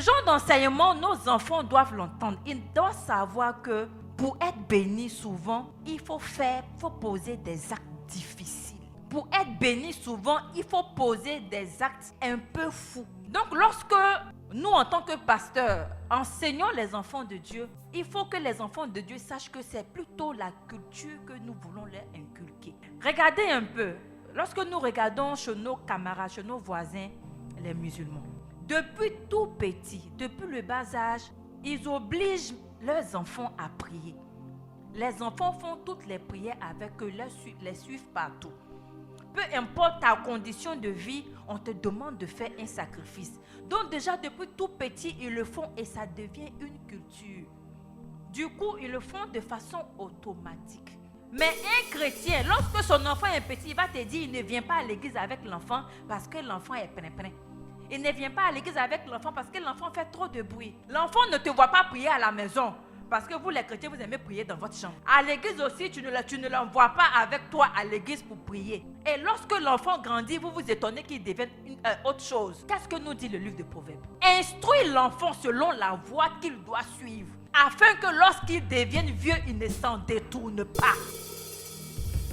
genre d'enseignement, nos enfants doivent l'entendre. Ils doivent savoir que pour être bénis souvent, il faut poser des actes difficiles. Pour être béni souvent, il faut poser des actes un peu fous. Donc lorsque nous, en tant que pasteurs, enseignons les enfants de Dieu, il faut que les enfants de Dieu sachent que c'est plutôt la culture que nous voulons leur inculquer. Regardez un peu, lorsque nous regardons chez nos camarades, chez nos voisins, les musulmans, depuis tout petit, depuis le bas âge, ils obligent leurs enfants à prier. Les enfants font toutes les prières avec eux, les suivent partout. Peu importe ta condition de vie, on te demande de faire un sacrifice. Donc déjà depuis tout petit, ils le font et ça devient une culture. Du coup, ils le font de façon automatique. Mais un chrétien, lorsque son enfant est petit, il va te dire, il ne vient pas à l'église avec l'enfant parce que l'enfant est prin-prin. Il ne vient pas à l'église avec l'enfant parce que l'enfant fait trop de bruit. L'enfant ne te voit pas prier à la maison. Parce que vous, les chrétiens, vous aimez prier dans votre chambre. À l'église aussi, tu ne l'envoies pas avec toi à l'église pour prier. Et lorsque l'enfant grandit, vous vous étonnez qu'il devienne autre chose. Qu'est-ce que nous dit le livre de Proverbes? Instruis l'enfant selon la voie qu'il doit suivre, afin que lorsqu'il devienne vieux, il ne s'en détourne pas.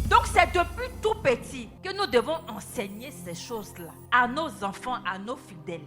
Donc c'est depuis tout petit que nous devons enseigner ces choses-là à nos enfants, à nos fidèles.